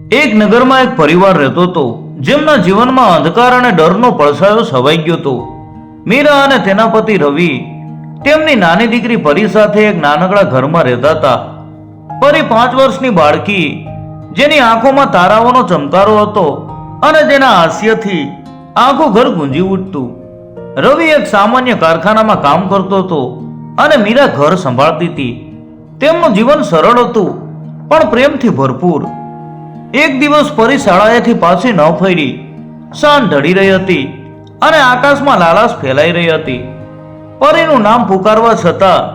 એક નગરમાં એક પરિવાર રહેતો હતો, જેમના જીવનમાં અંધકાર અને ડરનો પડછાયો છવાઈ ગયો હતો. મીરા અને તેના પતિ રવિ તેમની નાની દીકરી પરી સાથે એક નાનકડા ઘરમાં રહેતા હતા. પરી 5 વર્ષની બાળકી, જેની આંખોમાં તારાઓનો ચમકારો હતો અને તેના હાસ્યથી આખું ઘર ગુંજી ઉઠતું. રવિ એક સામાન્ય કારખાનામાં કામ કરતો હતો અને મીરા ઘર સંભાળતી હતી. તેમનું જીવન સરળ હતું પણ પ્રેમથી ભરપૂર. એક દિવસ પરી શાળાએથી પાછી ન ફરી. સાંજ ઢળી રહી હતી અને આકાશમાં લાલાશ ફેલાઈ રહી હતી. પરીનું નામ પુકારવા છતાં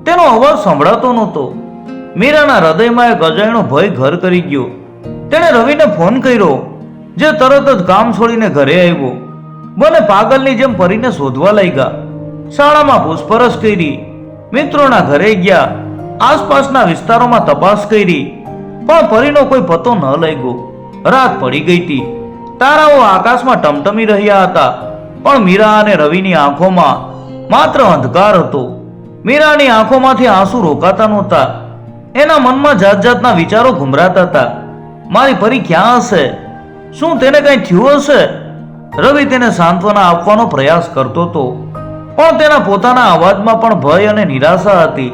તેનો અવાજ સંભળાતો નહોતો. મીરાના હૃદયમાં એક અજાણ્યો ભય ઘર કરી ગયો. તેણે રવિને ફોન કર્યો, જે તરત જ કામ છોડીને ઘરે આવ્યો. બંને પાગલની જેમ પરીને શોધવા લાગ્યા. શાળામાં પૂછપરછ કરી, મિત્રોના ઘરે ગયા, આસપાસના વિસ્તારોમાં તપાસ કરી, પણ પરીનો કોઈ પતો ન લાગ્યો. રાત પડી ગઈ હતી. તારાઓ આકાશમાં ટમટમી રહ્યા હતા, પણ મીરા અને રવિની આંખોમાં માત્ર અંધકાર હતો. મીરાની આંખોમાંથી આંસુ રોકાતા નહોતા. એના મનમાં જાત જાતના વિચારો ઘુમરાતા હતા. મારી પરી ક્યાં હશે? શું તેને કંઈ થયું હશે? રવિ તેને સાંત્વના આપવાનો પ્રયાસ કરતો હતો, પણ તેના પોતાના અવાજમાં પણ ભય અને નિરાશા હતી.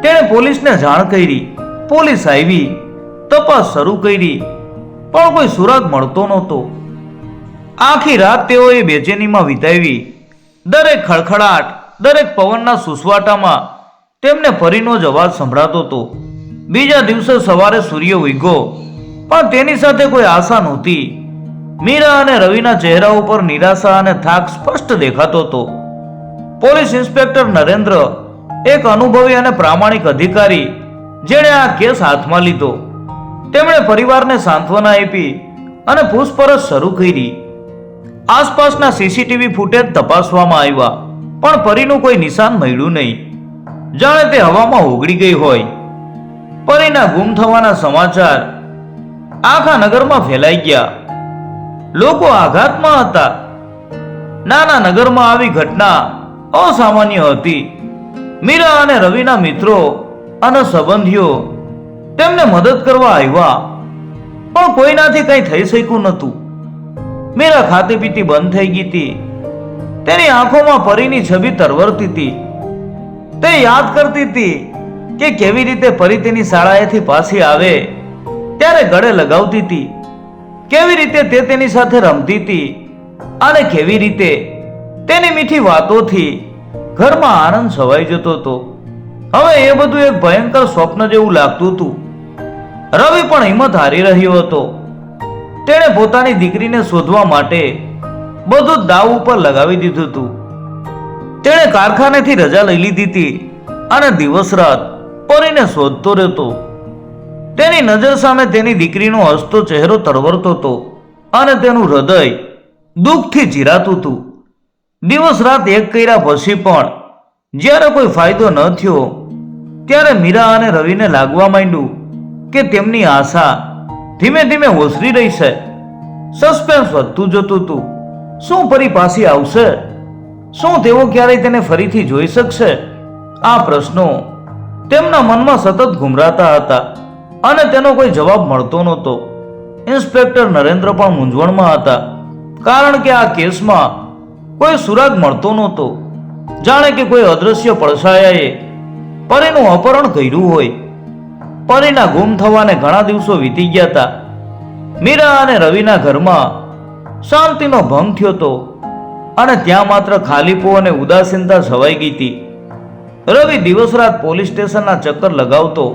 તેણે પોલીસને જાણ કરી. પોલીસ આવી, તપાસ શરૂ કરી, પણ કોઈ સુરાગ મળતો નહોતો. આખી રાત તેઓએ બેચેનીમાં વિતાવી. દરેક ખડખડાટ, દરેક પવનના સુસવાટામાં તેમને પરીનો જ અવાજ સંભળાતો હતો. બીજા દિવસે સવારે સૂર્ય ઉગ્યો, પણ તેની સાથે કોઈ આશા નહોતી. મીરા અને રવિના ચહેરા ઉપર નિરાશા અને થાક સ્પષ્ટ દેખાતો હતો. પોલીસ ઇન્સ્પેક્ટર નરેન્દ્ર, એક અનુભવી અને પ્રામાણિક અધિકારી, જેણે આ કેસ હાથમાં લીધો, તેમણે પરિવારને સાંત્વના આપી અને પૂછપરછ શરૂ કરી. આસપાસના સીસીટીવી ફૂટેજ તપાસવામાં આવ્યા, પણ પરીનું કોઈ નિશાન મળ્યું નહીં. જાણે તે હવામાં ઓગળી ગઈ હોય. પરીના ગુમ થવાના સમાચાર આખા નગરમાં ફેલાઈ ગયા. લોકો આઘાતમાં હતા. નાના નગરમાં આવી ઘટના અસામાન્ય હતી. મીરા અને રવિના મિત્રો અને સંબંધીઓ તેમને મદદ કરવા આવ્યા, પણ કોઈનાથી કંઈ થઈ શક્યું નહોતું. મીરા ખાતી પીતી બંધ થઈ ગઈ હતી. તેની આંખોમાં પરીની છબી તરવરતી હતી. તે યાદ કરતી હતી કે કેવી રીતે પરી તેની શાળાએથી પાછી આવે ત્યારે ગળે લગાવતી હતી, કેવી રીતે તે તેની સાથે રમતી હતી અને કેવી રીતે તેની મીઠી વાતોથી ઘરમાં આનંદ છવાઈ જતો હતો. હવે એ બધું એક ભયંકર સ્વપ્ન જેવું લાગતું હતું. રવિ પણ હિંમત હારી રહ્યો હતો. તેણે પોતાની દીકરીને શોધવા માટે બધું જ દાવ ઉપર લગાવી દીધું હતું. તેણે કારખાનેથી રજા લઈ લીધી હતી અને દિવસ રાત પરીને શોધતો રહેતો. તેની નજર સામે તેની દીકરીનો હસતો ચહેરો તરવરતો હતો અને તેનું હૃદય દુઃખથી ચીરાતું હતું. દિવસ રાત એક કર્યા પછી પણ જ્યારે કોઈ ફાયદો ન થયો, ત્યારે મીરા અને રવિને લાગવા માંડ્યું કે તેમની આશા ધીમે ધીમે ઓસરી રહી છે. સસ્પેન્સ વધતું જતું હતું. શું પરી પાછી આવશે? શું તેઓ ક્યારેય તેને ફરીથી જોઈ શકશે? આ પ્રશ્નો તેમના મનમાં સતત ઘુમરાતા હતા અને તેનો કોઈ જવાબ મળતો નહોતો. ઇન્સ્પેક્ટર નરેન્દ્ર પણ મૂંઝવણમાં હતા, કારણ કે આ કેસમાં કોઈ સુરાગ મળતો નહોતો. જાણે કે કોઈ અદ્રશ્ય પડછાયાએ પરીનું અપહરણ કર્યું હોય. પરીના ગુમ થવાને ઘણા દિવસો વીતી ગયા હતા. મીરા અને રવિના ઘરમાં શાંતિનો ભંગ થયો હતો અને ત્યાં માત્ર ખાલીપો અને ઉદાસીનતા છવાઈ ગઈ હતી. રવિ દિવસ રાત પોલીસ સ્ટેશનના ચક્કર લગાવતો.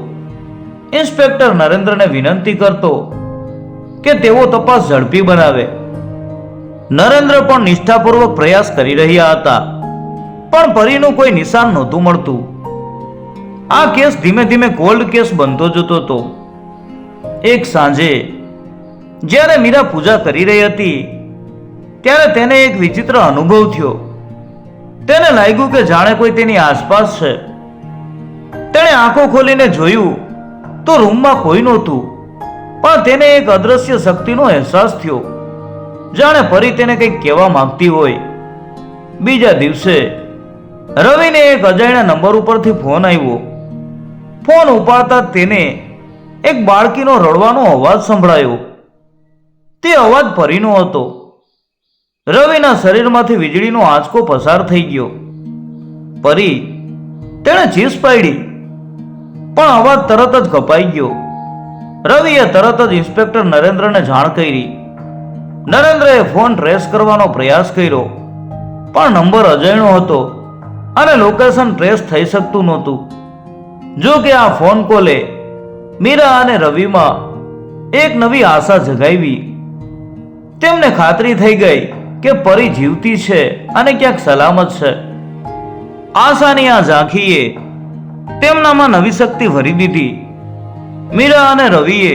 ઇન્સ્પેક્ટર નરેન્દ્રને વિનંતી કરતો કે તેઓ તપાસ ઝડપી બનાવે. નરેન્દ્ર પણ નિષ્ઠાપૂર્વક પ્રયાસ કરી રહ્યા હતા, પણ પરીનું કોઈ નિશાન નહોતું મળતું. આ કેસ ધીમે ધીમે કોલ્ડ કેસ બનતો જતો હતો. એક સાંજે જ્યારે મીરા પૂજા કરી રહી હતી, ત્યારે તેને એક વિચિત્ર અનુભવ થયો. તેને લાગ્યું કે જાણે કોઈ તેની આસપાસ છે. તેણે આંખો ખોલીને જોયું તો રૂમમાં કોઈ નહોતું, પણ તેને એક અદ્રશ્ય શક્તિનો અહેસાસ થયો, જાણે પરી તેને કંઈક કહેવા માંગતી હોય. બીજા દિવસે રવિને એક અજાણ્યા નંબર ઉપરથી ફોન આવ્યો. ફોન ઉપાડતા તેને એક બાળકીનો રડવાનો અવાજ સંભળાયો. તે અવાજ પરીનો હતો. રવિના શરીરમાંથી વીજળીનો આંચકો પસાર થઈ ગયો. પરી, તેણે ચીસ પાડી, પણ અવાજ તરત જ કપાઈ ગયો. રવિએ તરત જ ઇન્સ્પેક્ટર નરેન્દ્રને જાણ કરી. નરેન્દ્રએ ફોન ટ્રેસ કરવાનો પ્રયાસ કર્યો, પણ નંબર અજાણ્યો હતો અને લોકેશન ટ્રેસ થઈ શકતું નહોતું. જો કે આ ફોન કોલે મીરા અને રવિમાં એક નવી આશા જગાવી. તેમને ખાતરી થઈ ગઈ કે પરી જીવતી છે અને ક્યાંક સલામત છે. આશાની આ ઝાંખીએ તેમનામાં નવી શક્તિ ભરી દીધી. મીરા અને રવિએ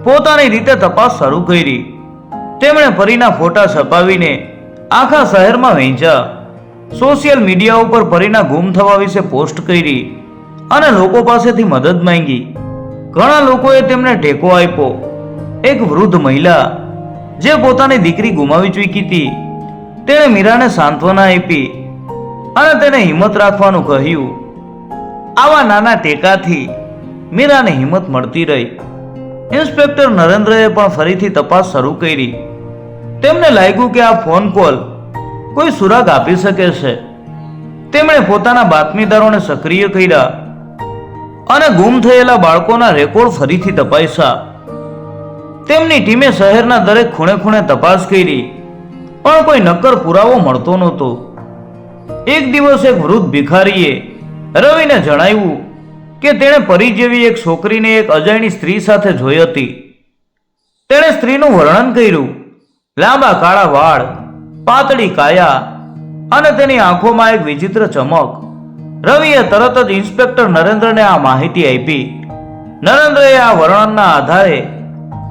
પોતાની રીતે તપાસ શરૂ કરી. તેમણે પરીના ફોટા છપાવીને આખા શહેરમાં વહેંચ્યા. સોશિયલ મીડિયા ઉપર પરીના ગુમ થવા વિશે પોસ્ટ કરી અને લોકો પાસેથી મદદ માંગી. ઘણા લોકોએ તેમને ટેકો આપ્યો. એક વૃદ્ધ મહિલા જે પોતાની દીકરી ગુમાવી ચૂકી હતી, તેણે મીરાને સાંત્વના આપી અને તેને હિંમત રાખવાનું કહ્યું. આવા નાના ટેકાથી મીરાને હિંમત મળતી રહી. ઇન્સ્પેક્ટર નરેન્દ્રએ પણ ફરીથી તપાસ શરૂ કરી. તેમને લાગ્યું કે આ ફોન કોલ કોઈ સુરાગ આપી શકે છે. તેમણે પોતાના બાતમીદારોને સક્રિય કર્યા અને ગુમ થયેલા બાળકોના રેકોર્ડ ફરીથી તપાસ્યા. તેમની ટીમે શહેરના દરેક ખૂણે ખૂણે તપાસ કરી, પણ કોઈ નક્કર પુરાવો મળતો નહોતો. એક દિવસ એક વૃદ્ધ ભિખારીએ રવિને જણાવ્યું કે તેણે પરી જેવી એક છોકરીને એક અજાણી સ્ત્રી સાથે જોઈ હતી. તેણે સ્ત્રીનું વર્ણન કર્યું. લાંબા કાળા વાળ, પાતળી કાયા અને તેની આંખોમાં એક વિચિત્ર ચમક. રવિએ તરત જ ઇન્સ્પેક્ટર નરેન્દ્રને આ માહિતી આપી. નરેન્દ્રએ આ વર્ણનના આધારે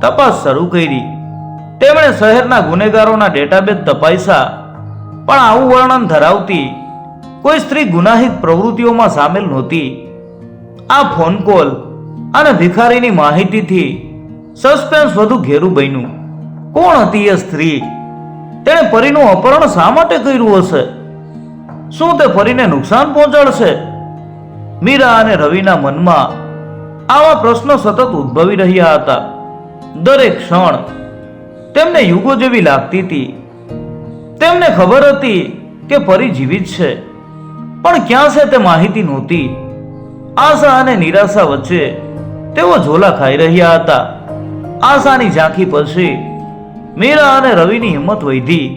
તપાસ શરૂ કરી. તેમણે શહેરના ગુનેગારોના ડેટાબેઝ તપાસ્યા, પણ આવું વર્ણન ધરાવતી કોઈ સ્ત્રી ગુનાહિત પ્રવૃત્તિઓમાં સામેલ નહોતી. આ ફોન કોલ અને ભિખારીની માહિતીથી સસ્પેન્સ વધુ ઘેરું બન્યું. કોણ હતી એ સ્ત્રી? તેણે પરીનું અપહરણ શા માટે કર્યું હશે? શું તે પરીને નુકસાન પહોંચાડશે? મીરા અને રવિના મનમાં આવા પ્રશ્નો સતત ઉદ્ભવી રહ્યા હતા. દરેક ક્ષણ તેમને યુગો જેવી લાગતી હતી. તેમને ખબર હતી કે પરી જીવિત છે, પણ ક્યાં છે તે માહિતી નહોતી. આશા અને નિરાશા વચ્ચે તેઓ ઝોલા ખાઈ રહ્યા હતા. આશાની ઝાંખી પછી મીરા અને રવિની હિંમત વધી,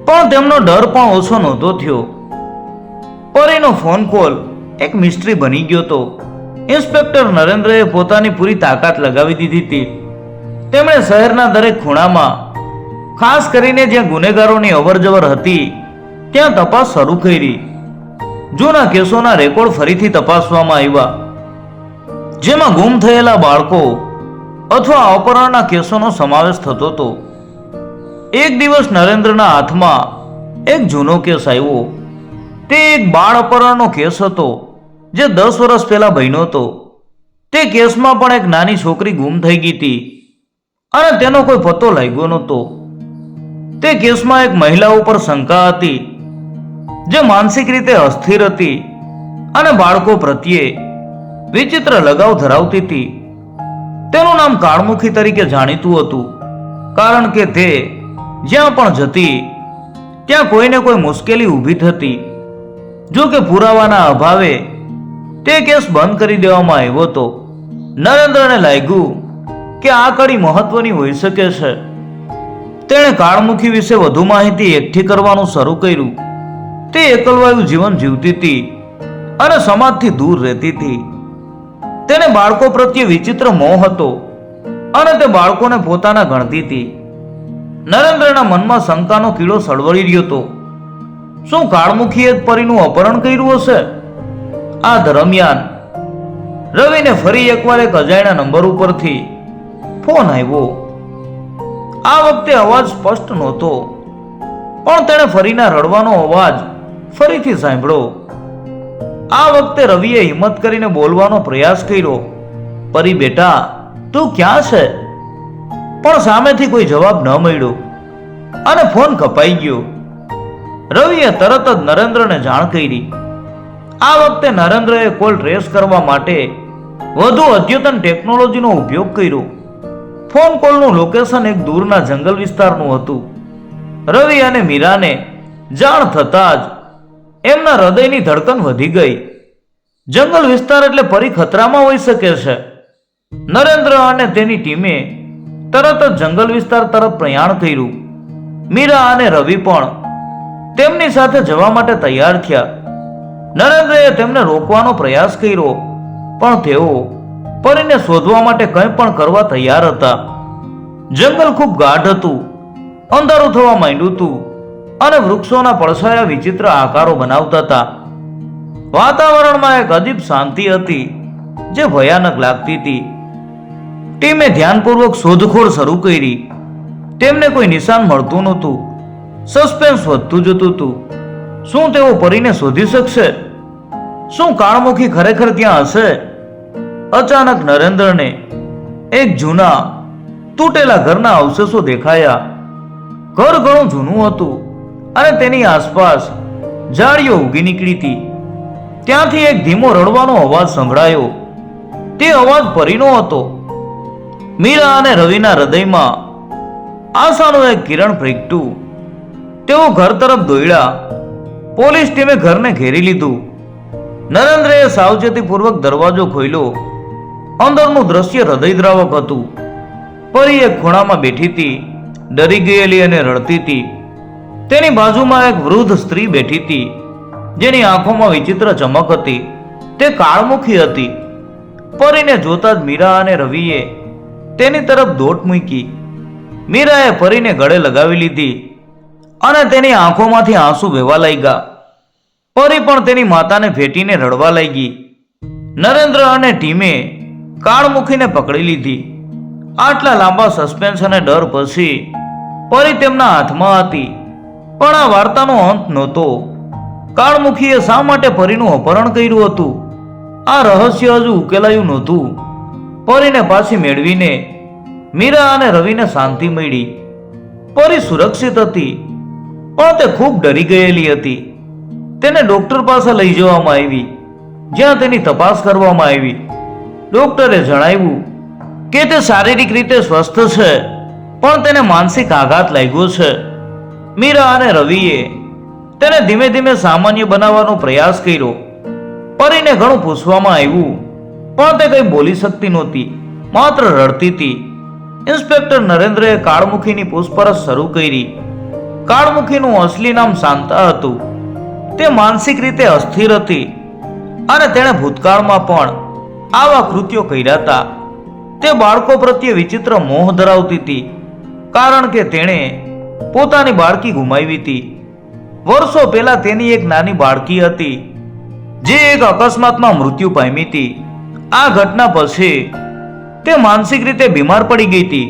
પણ તેમનો ડર પણ ઓછો નહોતો થયો. પરીનો ફોન કોલ એક મિસ્ટ્રી બની ગયો હતો. ઇન્સ્પેક્ટર નરેન્દ્રએ પોતાની પૂરી તાકાત લગાવી દીધી હતી. તેમણે શહેરના દરેક ખૂણામાં, ખાસ કરીને જ્યાં ગુનેગારોની અવરજવર હતી, ત્યાં તપાસ શરૂ કરી. જૂના કેસોના રેકોર્ડ ફરીથી તપાસવામાં આવ્યા, જેમાં ગુમ થયેલા બાળકો અથવા અપહરણના કેસોનો સમાવેશ થતો હતો. એક દિવસ નરેન્દ્રના હાથમાં એક જૂનો કેસ આવ્યો. તે એક બાળ અપહરણનો કેસ હતો, જે 10 વર્ષ પહેલા બન્યો હતો. તે કેસમાં પણ એક નાની છોકરી ગુમ થઈ ગઈ હતી અને તેનો કોઈ પત્તો લાગ્યો નહોતો. તે કેસમાં એક મહિલા ઉપર શંકા હતી, જે માનસિક રીતે અસ્થિર હતી અને બાળકો પ્રત્યે વિચિત્ર લગાવ ધરાવતી હતી. તેનું નામ કાળમુખી તરીકે જાણીતું હતું, કારણ કે તે જ્યાં પણ જતી ત્યાં કોઈને કોઈ મુશ્કેલી ઊભી થતી. જો કે પુરાવાના અભાવે તે કેસ બંધ કરી દેવામાં આવ્યો હતો. નરેન્દ્રને લાગ્યું કે આ કડી મહત્વની હોઈ શકે છે. તેણે કાળમુખી વિશે વધુ માહિતી એકઠી કરવાનું શરૂ કર્યું. તે એકલવાયું જીવન જીવતી હતી અને સમાજથી દૂર રહેતી હતી. તેને બાળકો પ્રત્યે વિચિત્ર મોહ હતો અને તે બાળકોને પોતાના ગણતી હતી. નરેન્દ્રના મનમાં શંકાનો કીડો સળવળી રહ્યો હતો. શું કાળમુખીએ જ પરીનું અપહરણ કર્યું હશે? આ દરમિયાન રવિને ફરી એકવાર એક અજાણ્યા નંબર ઉપરથી ફોન આવ્યો. આ વખતે અવાજ સ્પષ્ટ નહોતો, પણ તેણે ફરીના રડવાનો અવાજ ફરીથી સાંભળ્યો. આ વખતે રવિએ હિંમત કરીને બોલવાનો પ્રયાસ કર્યો. પરી બેટા, તું ક્યાં છે? પણ સામેથી કોઈ જવાબ ન મળ્યો અને ફોન કપાઈ ગયો. રવિએ તરત જ નરેન્દ્રને જાણ કરી. આ વખતે નરેન્દ્રએ કોલ ટ્રેસ કરવા માટે વધુ અદ્યતન ટેકનોલોજીનો ઉપયોગ કર્યો. ફોન કોલનું લોકેશન એક દૂરના જંગલ વિસ્તારનું હતું. રવિ અને મીરાને જાણ થતાં જ એમના હૃદયની ધડકન વધી ગઈ. જંગલ વિસ્તાર એટલે પરી ખતરામાં હોઈ શકે છે. નરેન્દ્ર અને તેની ટીમે તરત જ જંગલ વિસ્તાર તરફ પ્રયાણ કર્યું. મીરા અને રવિ પણ તેમની સાથે જવા માટે તૈયાર થયા. નરેન્દ્રએ તેમને રોકવાનો પ્રયાસ કર્યો, પણ તેઓ પરીને શોધવા માટે કંઈ પણ કરવા તૈયાર હતા. જંગલ ખૂબ ગાઢ હતું, અંધારું થવા માંડ્યું હતું અને વૃક્ષોના પડછાયા વિચિત્ર આકારો બનાવતા હતા. વાતાવરણમાં એક અજીબ શાંતિ હતી જે ભયાનક લાગતી હતી. ટીમે ધ્યાનપૂર્વક શોધખોળ શરૂ કરી. તેમને કોઈ નિશાન મળતું નહોતું. સસ્પેન્સ વધતું જતું હતું. શું તેઓ પરીને શોધી શકશે? શું કાળમુખી ખરેખર ત્યાં હશે? અચાનક નરેન્દ્રને એક જૂના તૂટેલા ઘરના અવશેષો દેખાયા. ઘર ઘણું જૂનું હતું અને તેની આસપાસ ઝાડીઓ ઉગી નીકળી હતી. ત્યાંથી એક ધીમો રડવાનો અવાજ સંભળાયો. તે અવાજ પરીનો હતો. મીરા અને રવિના હૃદયમાં આશાનું એક કિરણ પ્રગટ્યું. તેઓ ઘર તરફ દોડ્યા. પોલીસ ટીમે ઘરને ઘેરી લીધું. નરેન્દ્રએ સાવચેતીપૂર્વક દરવાજો ખોલ્યો. અંદરનું દ્રશ્ય હૃદયદ્રાવક હતું. પરી એક ખૂણામાં બેઠી હતી, ડરી ગયેલી અને રડતી હતી. તેની બાજુમાં એક વૃદ્ધ સ્ત્રી બેઠી હતી, જેની આંખોમાં વિચિત્ર ચમક હતી. તે કાળમુખી હતી. પરીને જોતા જ મીરા અને રવિએ તેની તરફ દોટ મૂકી. મીરાએ પરીને ગળે લગાવી લીધી અને તેની આંખોમાંથી આંસુ વહેવા લાગ્યા. પરી પણ તેની માતાને ભેટીને રડવા લાગી. નરેન્દ્ર અને ટીમે કાળમુખીને પકડી લીધી. આટલા લાંબા સસ્પેન્સ અને ડર પછી પરી તેમના હાથમાં હતી. પણ આ વાર્તાનો અંત નહોતો. કાળમુખીએ શા માટે પરીનું અપહરણ કર્યું હતું? આ રહસ્ય હજુ ઉકેલાયું નહોતું. પરીને પાછી મેળવીને મીરા અને રવિને શાંતિ મળી. પરી સુરક્ષિત હતી, પણ તે ખૂબ ડરી ગયેલી હતી. તેને ડોક્ટર પાસે લઈ જવામાં આવી, જ્યાં તેની તપાસ કરવામાં આવી. ડોક્ટરે જણાવ્યું કે તે શારીરિક રીતે સ્વસ્થ છે, પણ તેને માનસિક આઘાત લાગ્યો છે. મીરા અને રવિએ તેને ધીમે ધીમે સામાન્ય બનાવવાનો પ્રયાસ કર્યો. પરીને ઘણું પૂછવામાં આવ્યું, પણ તે કંઈ બોલી શકતી નહોતી, માત્ર રડતી હતી. ઇન્સ્પેક્ટર નરેન્દ્રએ કાળમુખીની પૂછપરછ શરૂ કરી. કાળમુખીનું અસલી નામ શાંતા હતું. તે માનસિક રીતે અસ્થિર હતી અને તેણે ભૂતકાળમાં પણ આવા કૃત્યો કર્યા હતા. તે બાળકો પ્રત્યે વિચિત્ર મોહ ધરાવતી હતી, કારણ કે તેણે પોતાની બાળકી ગુમાવી હતી. વર્ષો પહેલા તેની એક નાની બાળકી હતી, જે એક અકસ્માતમાં મૃત્યુ પામી હતી. આ ઘટના પછી તે માનસિક રીતે બીમાર પડી ગઈ હતી.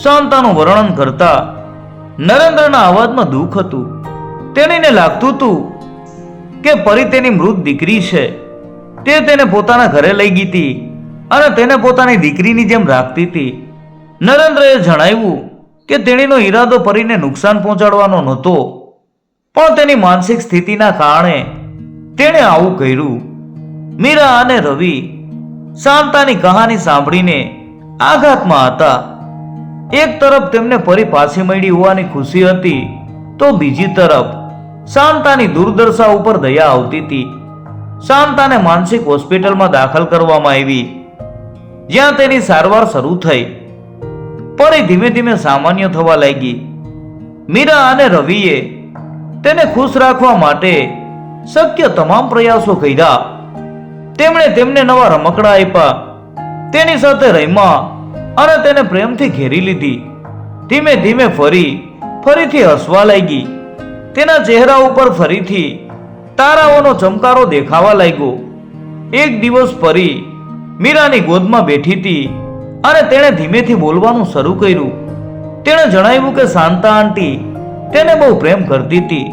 શાંતાનું વર્ણન કરતા નરેન્દ્રના અવાજમાં દુઃખ હતું. તેણીને લાગતું હતું કે પરી તેની મૃત દીકરી છે. તે તેને પોતાના ઘરે લઈ ગઈ હતી અને તેને પોતાની દીકરીની જેમ રાખતી હતી. નરેન્દ્રએ જણાવ્યું કે તેણીનો ઈરાદો પરીને નુકસાન પહોંચાડવાનો નહોતો, પણ તેની માનસિક સ્થિતિના કારણે તેણે આવું કર્યું. મીરા અને રવિ શાંતાની કહાની સાંભળીને આઘાતમાં હતા. એક તરફ તેમને પરી પાછી મળી હોવાની ખુશી હતી, તો બીજી તરફ શાંતાની દુર્દશા ઉપર દયા આવતી હતી. શાંતાને માનસિક હોસ્પિટલમાં દાખલ કરવામાં આવી, જ્યાં તેની સારવાર શરૂ થઈ. પરી ધીમે ધીમે સામાન્ય થવા લાગી. મીરા અને રવિએ તેને ખુશ રાખવા માટે શક્ય તમામ પ્રયાસો કર્યા. તેમણે તેમને નવા રમકડા આપ્યા, તેની સાથે રમ્યા અને તેને પ્રેમથી ઘેરી લીધી. ધીમે ધીમે ફરીથી હસવા લાગી. તેના ચહેરા ઉપર ફરીથી તારાઓનો ચમકારો દેખાવા લાગ્યો. એક દિવસ પરી મીરાની ગોદમાં બેઠી હતી અને તેણે ધીમેથી બોલવાનું શરૂ કર્યું. તેણે જણાવ્યું કે શાંતા આંટી તેને બહુ પ્રેમ કરતી હતી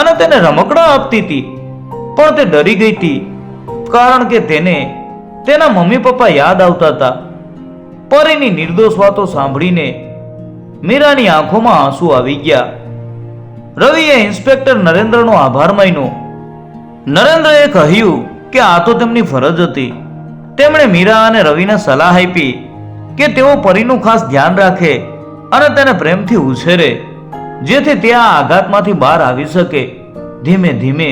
અને તેને રમકડા આપતી હતી, પણ તે ડરી ગઈ હતી, કારણ કે તેને તેના મમ્મી પપ્પા યાદ આવતા હતા. પરીની નિર્દોષ વાતો સાંભળીને મીરાની આંખોમાં આંસુ આવી ગયા. રવિએ ઇન્સ્પેક્ટર નરેન્દ્રનો આભાર માન્યો. નરેન્દ્રએ કહ્યું કે આ તો તેમની ફરજ હતી. તેમણે મીરા અને રવિને સલાહ આપી કે તેઓ પરીનું ખાસ ધ્યાન રાખે અને તેને પ્રેમથી ઉછેરે, જેથી તે આ આઘાતમાંથી બહાર આવી શકે. ધીમે ધીમે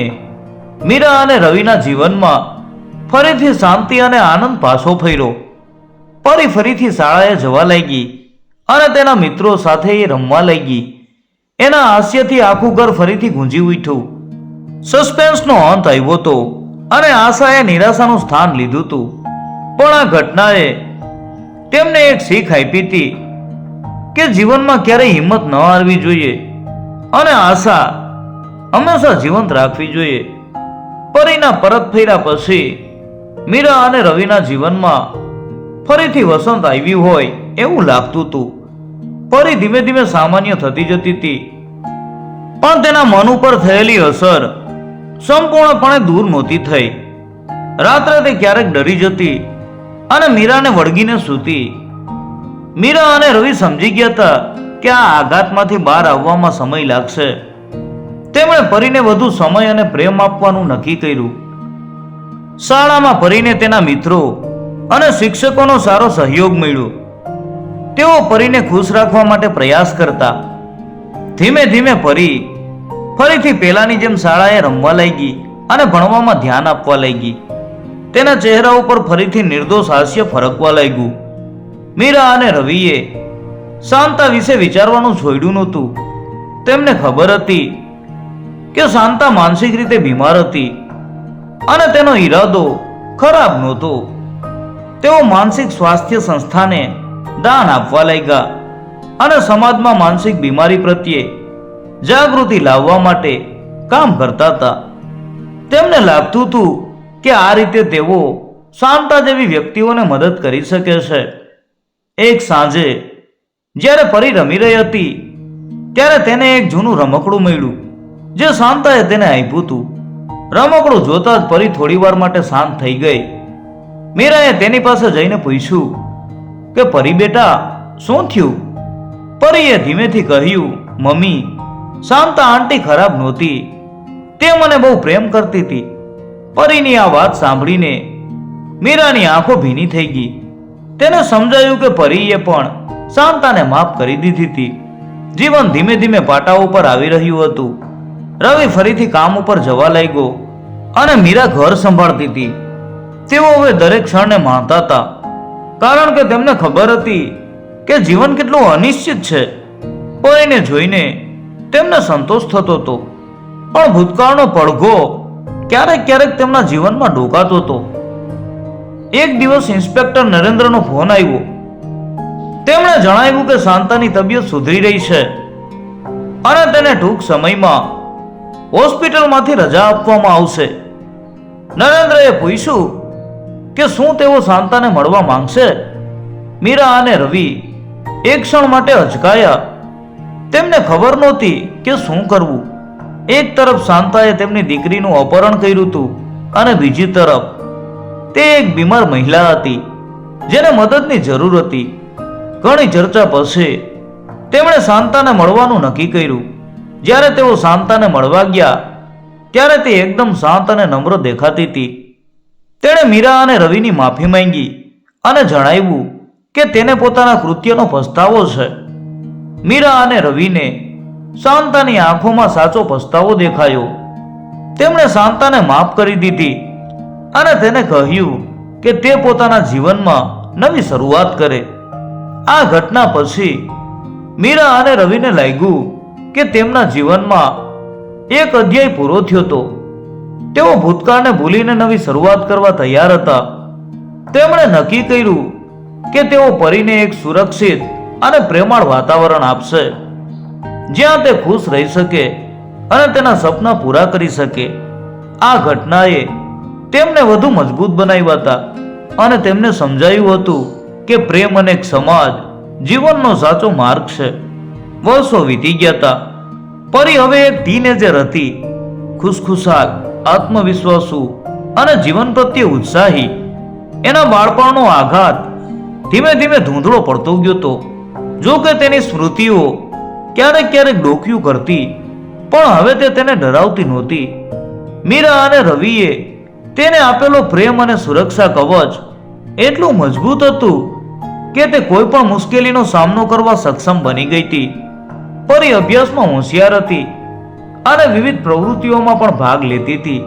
મીરા અને રવિના જીવનમાં ફરીથી શાંતિ અને આનંદ પાછો ફર્યો. પરી ફરીથી શાળાએ જવા લાગી અને તેના મિત્રો સાથે એ રમવા લાગી. એના હાસ્યથી આખું ઘર ફરીથી ગુંજી ઉઠ્યું. સસ્પેન્સનો અંત આવ્યો હતો અને આશાએ નિરાશાનું સ્થાન લીધું હતું. પણ આ ઘટનાએ તેમને એક શીખ આપી હતી કે જીવનમાં ક્યારેય હિંમત ન હારવી જોઈએ અને આશા હંમેશા જીવંત રાખવી જોઈએ. પરીના પરત ફર્યા પછી મીરા અને રવિના જીવનમાં ફરીથી વસંત આવ્યું હોય એવું લાગતું હતું. પરી ધીમે ધીમે સામાન્ય થતી જતી હતી, પણ તેના મન ઉપર થયેલી અસર સંપૂર્ણપણે દૂર નહોતી થઈ. રાત્રે તે ક્યારેક ડરી જતી અને મીરાને વળગીને સૂતી. મીરા અને રવિ સમજી ગયા હતા કે આ આઘાતમાંથી બહાર આવવામાં સમય લાગશે. તેમણે પરીને વધુ સમય અને પ્રેમ આપવાનું નક્કી કર્યું. શાળામાં પરીને તેના મિત્રો અને શિક્ષકોનો સારો સહયોગ મળ્યો. તેઓ પરીને ખુશ રાખવા માટે પ્રયાસ કરતા. ધીમે ધીમે પરી ફરીથી પહેલાની જેમ શાળાએ રમવા લાગી અને ભણવામાં ધ્યાન આપવા લાગી. તેના ચહેરા ઉપર ફરીથી નિર્દોષ હાસ્ય ફરકવા લાગ્યું. મીરા અને રવિએ શાંતા વિશે વિચારવાનું છોડ્યું નહોતું. તેમને ખબર હતી કે શાંતા માનસિક રીતે બીમાર હતી અને તેનો ઈરાદો ખરાબ નહોતો. તેઓ માનસિક સ્વાસ્થ્ય સંસ્થાને દાન આપવા લાગ્યા અને સમાજમાં માનસિક બીમારી પ્રત્યે જાગૃતિ લાવવા માટે કામ કરતા હતા. તેમને લાગતું હતું કે આ રીતે તેઓ શાંતા જેવી વ્યક્તિઓને મદદ કરી શકે છે. એક સાંજે જ્યારે પરી રમી રહી હતી ત્યારે તેને એક જૂનું રમકડું મળ્યું જે શાંતાએ તેને આપ્યું હતું. રમકડું જોતા જ પરી થોડી વાર માટે શાંત થઈ ગઈ. મીરાએ તેની પાસે જઈને પૂછ્યું કે પરી બેટા, શું થયું? પરીએ ધીમેથી કહ્યું, મમ્મી, શાંતા આંટી ખરાબ નહોતી, તે મને બહુ પ્રેમ કરતી હતી. પરીની આ વાત સાંભળીને મીરાની આંખો ભીની થઈ ગઈ. તેને સમજાયું કે પરીએ પણ શાંતાને માફ કરી દીધી હતી. જીવન ધીમે ધીમે પાટા ઉપર આવી રહ્યું હતું. રવિ ફરીથી કામ ઉપર જવા લાગ્યો અને મીરા ઘર સંભાળતી હતી. તેઓ હવે દરેક ક્ષણને માણતા હતા, કારણ કે તેમને ખબર હતી કે જીવન કેટલું અનિશ્ચિત છે. પરીને જોઈને તેમને સંતોષ થતો હતો, પણ ભૂતકાળનો પડઘો ક્યારેક ક્યારેક તેમના જીવનમાં ડોકાતો હતો. એક દિવસ ઇન્સ્પેક્ટર નરેન્દ્રનો ફોન આવ્યો. તેમણે જણાવ્યું કે શાંતાની તબિયત સુધરી રહી છે અને તેને ટૂંક સમયમાં હોસ્પિટલમાંથી રજા આપવામાં આવશે. નરેન્દ્રએ પૂછ્યું કે શું તેઓ શાંતાને મળવા માંગશે? મીરા અને રવિ એક ક્ષણ માટે અચકાયા. તેમને ખબર નહોતી કે શું કરવું. એક તરફ શાંતાએ તેમની દીકરીનું અપહરણ કર્યું હતું અને બીજી તરફ તે એક બીમાર મહિલા હતી જેને મદદની જરૂર હતી. ઘણી ચર્ચા પછી તેમણે શાંતાને મળવાનું નક્કી કર્યું. જ્યારે તેઓ શાંતાને મળવા ગયા ત્યારે તે એકદમ શાંત અને નમ્ર દેખાતી હતી. તેણે મીરા અને રવિની માફી માંગી અને જણાવ્યું કે તેને પોતાના કૃત્યનો પસ્તાવો છે. મીરા અને રવિને શાંતાની આંખોમાં સાચો પસ્તાવો દેખાયો. તેમણે શાંતાને માફ કરી દીધી અને તેને કહ્યું કે તે પોતાના જીવનમાં નવી શરૂઆત કરે. આ ઘટના પછી મીરા અને રવિને લાગ્યું કે તેમના જીવનમાં એક અધ્યાય પૂરો થયો હતો. તેઓ ભૂતકાળને ભૂલીને નવી શરૂઆત કરવા તૈયાર હતા. તેમણે નક્કી કર્યું કે તેઓ પરીને એક સુરક્ષિત અને પ્રેમાળ વાતાવરણ આપશે, જ્યાં તે ખુશ રહી શકે અને તેના સપના પૂરા કરી શકે. આ ઘટનાએ તેમને વધુ મજબૂત બનાવ્યા હતા અને તેમને સમજાયું હતું કે પ્રેમ અને સમાજ જીવનનો સાચો માર્ગ છે. વર્ષો વીતી ગયા હતા. પરી હવે એક ટીનેજર હતી, ખુશખુશાલ, આત્મવિશ્વાસુ અને જીવન પ્રત્યે ઉત્સાહી. એના બાળપણનો આઘાત ધીમે ધીમે ધૂંધળો પડતો ગયો હતો. જો કે તેની સ્મૃતિઓ ક્યારેક ક્યારેક ડોક્યું કરતી, પણ હવે તે તેને ડરાવતી નહોતી. મીરા અને રવિએ તેને આપેલો પ્રેમ અને સુરક્ષા કવચ એટલું મજબૂત હતું કે તે કોઈ પણ મુશ્કેલીનો સામનો કરવા સક્ષમ બની ગઈ હતી. પરી અભ્યાસમાં હોશિયાર હતી અને વિવિધ પ્રવૃત્તિઓમાં પણ ભાગ લેતી હતી.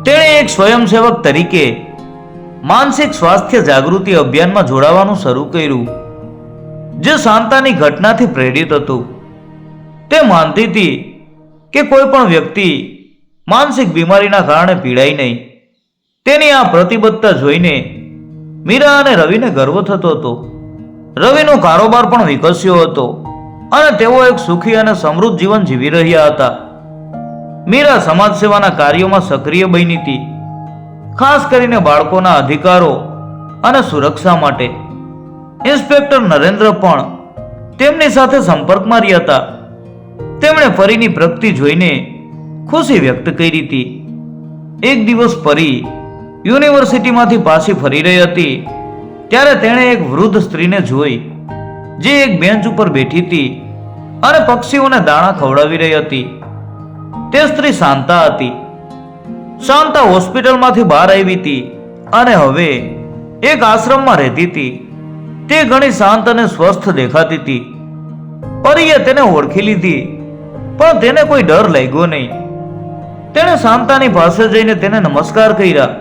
તેણે એક સ્વયંસેવક તરીકે માનસિક સ્વાસ્થ્ય જાગૃતિ અભિયાનમાં જોડાવાનું શરૂ કર્યું, જે શાંતાની ઘટનાથી પ્રેરિત હતું. તે માનતી હતી કે કોઈ પણ વ્યક્તિ માનસિક બીમારીના કારણે પીડાય નહીં. તેની આ પ્રતિબદ્ધતા જોઈને મીરા અને રવિને ગર્વ થતો હતો. રવિનો કારોબાર પણ વિકસ્યો હતો અને તેઓ એક સુખી અને સમૃદ્ધ જીવન જીવી રહ્યા હતા. મીરા સમાજ સેવાના કાર્યોમાં સક્રિય બની હતી, ખાસ કરીને બાળકોના અધિકારો અને સુરક્ષા માટે. ઇન્સ્પેક્ટર નરેન્દ્ર પણ તેમની સાથે સંપર્કમાં રહ્યા હતા. તેમણે પરીની પ્રગતિ જોઈને ખુશી વ્યક્ત કરી હતી. એક દિવસ પરી યુનિવર્સિટીમાંથી પાછી ફરી રહી હતી ત્યારે તેણે એક વૃદ્ધ સ્ત્રીને જોઈ, જે એક બેન્ચ ઉપર બેઠી હતી અને પક્ષીઓને દાણા ખવડાવી રહી હતી. તે સ્ત્રી શાંતા હતી. શાંતા હોસ્પિટલમાંથી બહાર આવી હતી અને હવે એક આશ્રમમાં રહેતી હતી. તે ઘણી શાંત અને સ્વસ્થ દેખાતી હતી. પરીએ તેને ઓળખી લીધી, પણ તેને કોઈ ડર લાગ્યો નહીં. તેણે શાંતાની પાસે જઈને તેને નમસ્કાર કર્યા.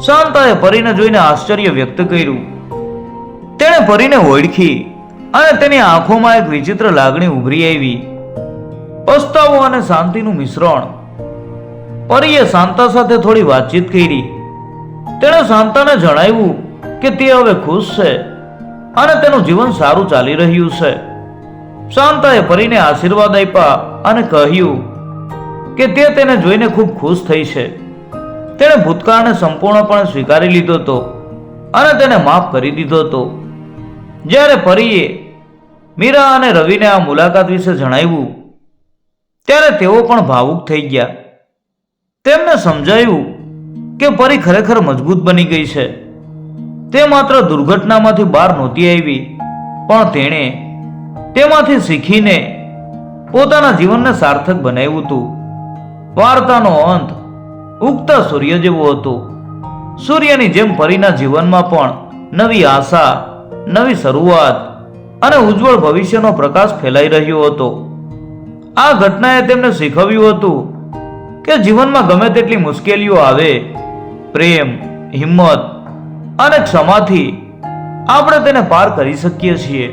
શાંતાએ પરીને જોઈને આશ્ચર્ય વ્યક્ત કર્યું. તેણે પરીને ઓળખી અને તેની આંખોમાં એક વિચિત્ર લાગણી ઉભરી આવી, પસ્તાવો અને શાંતિનું મિશ્રણ. પરીએ શાંતા સાથે થોડી વાતચીત કરી. તેણે શાંતાને જણાવ્યું કે તે હવે ખુશ છે અને તેનું જીવન સારું ચાલી રહ્યું છે. શાંતાએ પરીને આશીર્વાદ આપ્યા અને કહ્યું કે તે તેને જોઈને ખૂબ ખુશ થઈ છે. તેણે ભૂતકાળને સંપૂર્ણપણે સ્વીકારી લીધો હતો અને તેને માફ કરી દીધો હતો. જ્યારે પરીએ મીરા અને રવિને આ મુલાકાત વિશે જણાવ્યું ત્યારે તેઓ પણ ભાવુક થઈ ગયા. તેમને સમજાયું કે પરી ખરેખર મજબૂત બની ગઈ છે. તે માત્ર દુર્ઘટનામાંથી બહાર નહોતી આવી, પણ તેણે તેમાંથી શીખીને પોતાના જીવનને સાર્થક બનાવ્યું હતું. વાર્તાનો અંત ઉગતા સૂર્ય જેવો હતો. સૂર્યની જેમ પરીના જીવનમાં પણ નવી આશા, નવી શરૂઆત અને ઉજ્જવળ ભવિષ્યનો પ્રકાશ ફેલાઈ રહ્યો હતો. આ ઘટનાએ તેમને શીખવ્યું હતું કે જીવનમાં ગમે તેટલી મુશ્કેલીઓ આવે, પ્રેમ, હિંમત અને ક્ષમાથી આપણે તેને પાર કરી શકીએ છીએ.